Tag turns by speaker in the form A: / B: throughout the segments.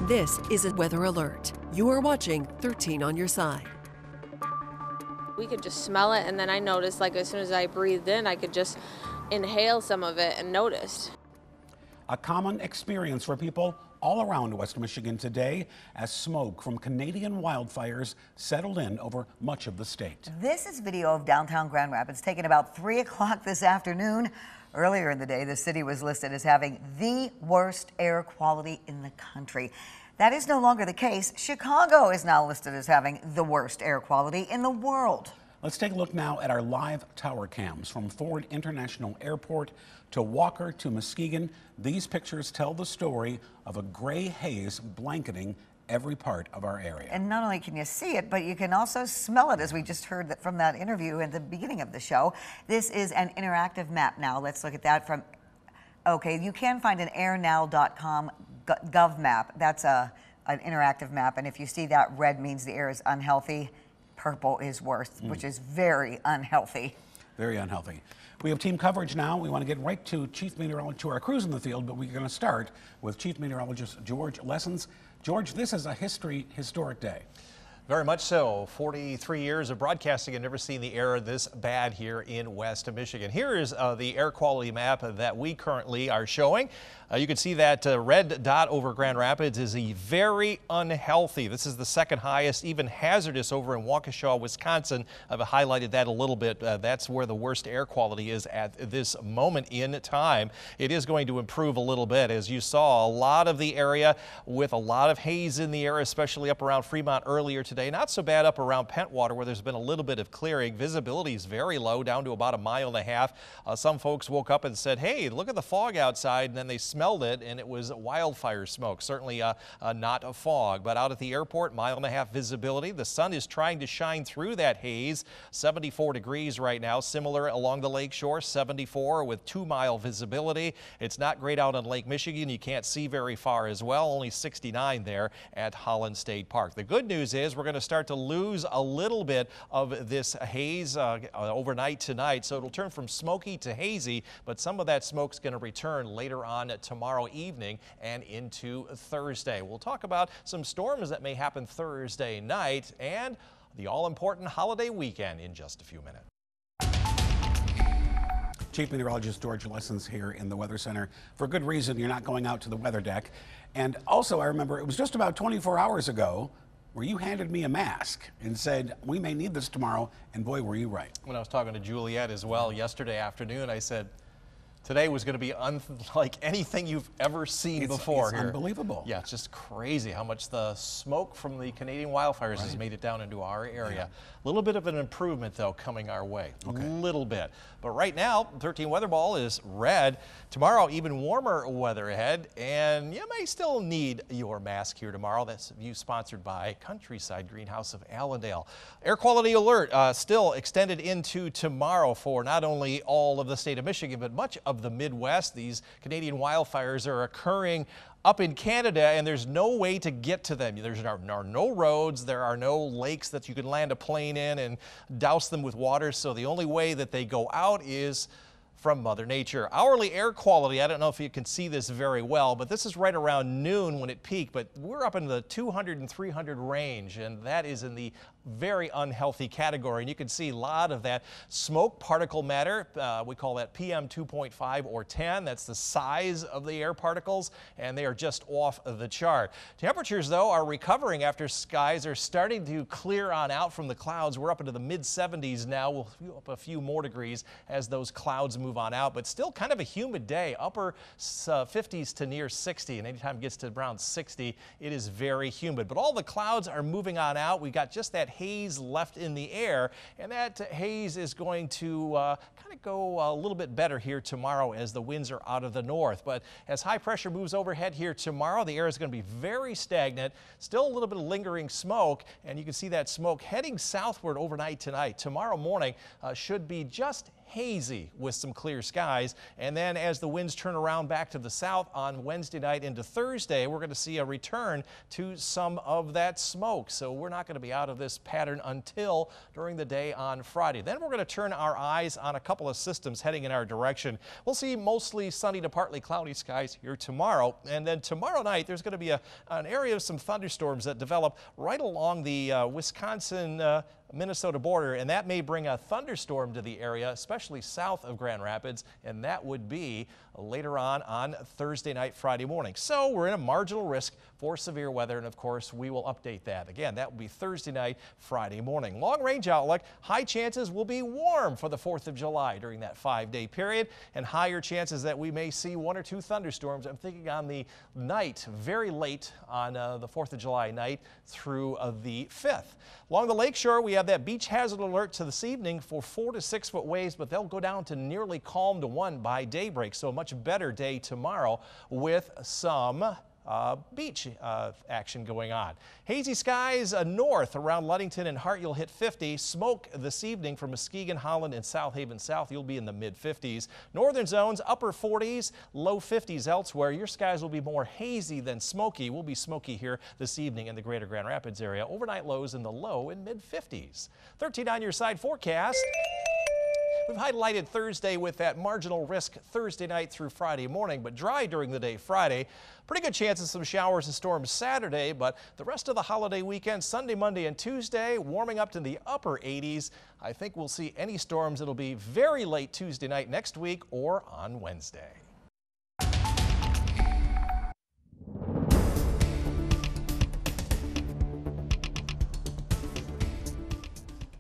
A: This is a weather alert. You are watching 13 on your side.
B: We could just smell it, and then I noticed, like, as soon as I breathed in, I could just inhale some of it and noticed.
C: A common experience for people all around West Michigan today as smoke from Canadian wildfires settled in over much of the state.
D: This is video of downtown Grand Rapids taken about 3 o'clock this afternoon. Earlier in the day, the city was listed as having the worst air quality in the country. That is no longer the case. Chicago is now listed as having the worst air quality in the world.
C: Let's take a look now at our live tower cams from Ford International Airport to Walker to Muskegon. These pictures tell the story of a gray haze blanketing every part of our area.
D: And not only can you see it, but you can also smell it, as we just heard that from that interview at the beginning of the show. This is an interactive map now. Let's look at that from, okay, you can find an airnow.com gov map. That's an interactive map, and if you see that red means the air is unhealthy, purple is worse, which is very unhealthy.
C: Very unhealthy. We have team coverage now. We want to get right to Chief Meteorologist, to our crews in the field, but we're going to start with Chief Meteorologist George Lessons. George, this is a historic day.
E: Very much so. 43 years of broadcasting, I've never seen the air this bad here in West Michigan. Here is the air quality map that we currently are showing. You can see that red dot over Grand Rapids is a very unhealthy. This is the second highest, even hazardous over in Waukesha, Wisconsin. I've highlighted that a little bit. That's where the worst air quality is at this moment in time. It is going to improve a little bit. As you saw, a lot of the area with a lot of haze in the air, especially up around Fremont earlier today. Not so bad up around Pentwater, where there's been a little bit of clearing. Visibility is very low, down to about 1.5 miles. Some folks woke up and said, hey, look at the fog outside, and then they smelled it, and it was wildfire smoke. Certainly not a fog, but out at the airport, 1.5 miles visibility. The sun is trying to shine through that haze. 74 degrees right now, similar along the lake shore, 74 with 2-mile visibility. It's not great out on Lake Michigan. You can't see very far as well, only 69 there at Holland State Park. The good news is we're going to start to lose a little bit of this haze overnight tonight, so it'll turn from smoky to hazy, but some of that smoke's going to return later on tomorrow evening and into Thursday. We'll talk about some storms that may happen Thursday night and the all-important holiday weekend in just a few minutes.
C: Chief Meteorologist George Lessons here in the Weather Center. For good reason, you're not going out to the weather deck. And also, I remember it was just about 24 hours ago where you handed me a mask and said, we may need this tomorrow, and boy, were you right.
E: When I was talking to Juliet as well yesterday afternoon, I said, today was going to be unlike anything you've ever seen before
C: here. Unbelievable.
E: Yeah, it's just crazy how much the smoke from the Canadian wildfires has made it down into our area. A little bit of an improvement, though, coming our way. A little bit. But right now, 13 weather ball is red. Tomorrow, even warmer weather ahead, and you may still need your mask here tomorrow. That's view sponsored by Countryside Greenhouse of Allendale. Air quality alert still extended into tomorrow for not only all of the state of Michigan, but much of the Midwest. These Canadian wildfires are occurring up in Canada, and there's no way to get to them. There are no roads, there are no lakes that you can land a plane in and douse them with water, so the only way that they go out is from Mother Nature. Hourly air quality, I don't know if you can see this very well, but this is right around noon when it peaked, but we're up in the 200 and 300 range, and that is in the very unhealthy category. And you can see a lot of that smoke particle matter. We call that PM 2.5 or 10. That's the size of the air particles, and they are just off of the chart. Temperatures, though, are recovering after skies are starting to clear on out from the clouds. We're up into the mid-70s now. We'll feel up a few more degrees as those clouds move on out, but still kind of a humid day, upper 50s to near 60, and anytime it gets to around 60, it is very humid. But all the clouds are moving on out. We got just that haze left in the air, and that haze is going to kind of go a little bit better here tomorrow as the winds are out of the north. But as high pressure moves overhead here tomorrow, the air is going to be very stagnant, still a little bit of lingering smoke, and you can see that smoke heading southward overnight tonight. Tomorrow morning should be just hazy with some clear skies. And then as the winds turn around back to the south on Wednesday night into Thursday, we're going to see a return to some of that smoke. So we're not going to be out of this pattern until during the day on Friday. Then we're going to turn our eyes on a couple of systems heading in our direction. We'll see mostly sunny to partly cloudy skies here tomorrow. And then tomorrow night, there's going to be an area of some thunderstorms that develop right along the Wisconsin Minnesota border, and that may bring a thunderstorm to the area, especially south of Grand Rapids, and that would be later on Thursday night, Friday morning. So we're in a marginal risk for severe weather, and of course we will update that. Again, that will be Thursday night, Friday morning. Long range outlook, high chances will be warm for the 4th of July during that 5-day period, and higher chances that we may see 1 or 2 thunderstorms. I'm thinking on the night, very late on the 4th of July night through the 5th. Along the lakeshore, we have that beach hazard alert to this evening for 4 to 6 foot waves, but they'll go down to nearly calm to 1 by daybreak. So a much better day tomorrow with some beach action going on. Hazy skies north around Ludington and Hart, you'll hit 50. Smoke this evening from Muskegon, Holland, and South Haven South. You'll be in the mid-50s. Northern zones, upper 40s, low 50s elsewhere. Your skies will be more hazy than smoky. We'll be smoky here this evening in the greater Grand Rapids area. Overnight lows in the low and mid-50s. 13 on your side forecast. We've highlighted Thursday with that marginal risk Thursday night through Friday morning, but dry during the day Friday. Pretty good chance of some showers and storms Saturday, but the rest of the holiday weekend, Sunday, Monday, and Tuesday, warming up to the upper 80s. I think we'll see any storms. It'll be very late Tuesday night next week or on Wednesday.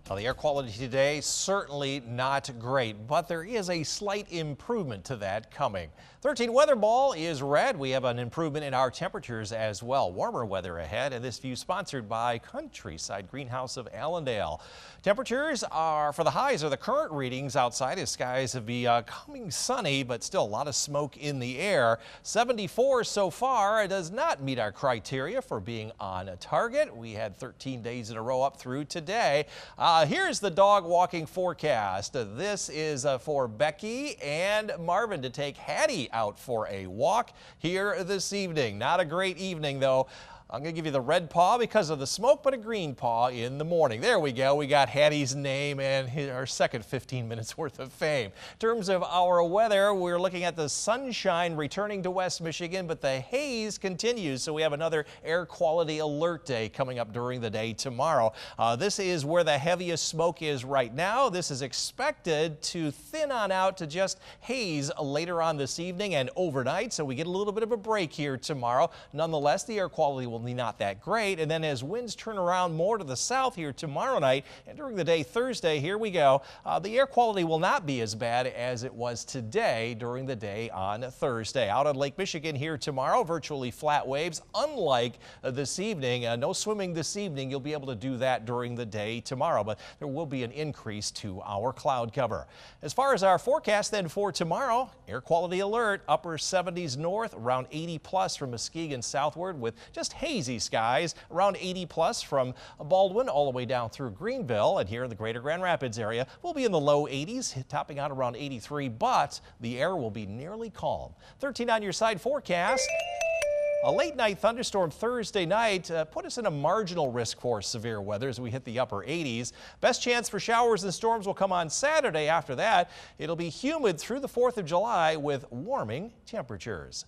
E: Now, the air quality today, certainly not great, but there is a slight improvement to that coming. 13 weather ball is red. We have an improvement in our temperatures as well. Warmer weather ahead, and this view sponsored by Countryside Greenhouse of Allendale. Temperatures are, for the highs, are the current readings outside as skies have becoming sunny, but still a lot of smoke in the air. 74 so far. It does not meet our criteria for being on a target. We had 13 days in a row up through today. Here's the dog walking forecast. This is for Becky and Marvin to take Hattie out for a walk here this evening. Not a great evening, though. I'm going to give you the red paw because of the smoke, but a green paw in the morning. There we go. We got Hattie's name and our second 15 minutes worth of fame. In terms of our weather, we're looking at the sunshine returning to West Michigan, but the haze continues. So we have another air quality alert day coming up during the day tomorrow. This is where the heaviest smoke is right now. This is expected to thin on out to just haze later on this evening and overnight. So we get a little bit of a break here tomorrow. Nonetheless, the air quality will be not that great. And then as winds turn around more to the south here tomorrow night and during the day Thursday, here we go, the air quality will not be as bad as it was today during the day on Thursday. Out on Lake Michigan here tomorrow, virtually flat waves, unlike this evening. No swimming this evening. You'll be able to do that during the day tomorrow, but there will be an increase to our cloud cover. As far as our forecast then for tomorrow, air quality alert, upper 70s north, around 80 plus from Muskegon southward with just hazy skies, around 80 plus from Baldwin all the way down through Greenville, and here in the greater Grand Rapids area we'll be in the low 80s, topping out around 83, but the air will be nearly calm. 13 on your side forecast. A late night thunderstorm Thursday night put us in a marginal risk for severe weather as we hit the upper 80s. Best chance for showers and storms will come on Saturday. After that, it'll be humid through the 4th of July with warming temperatures.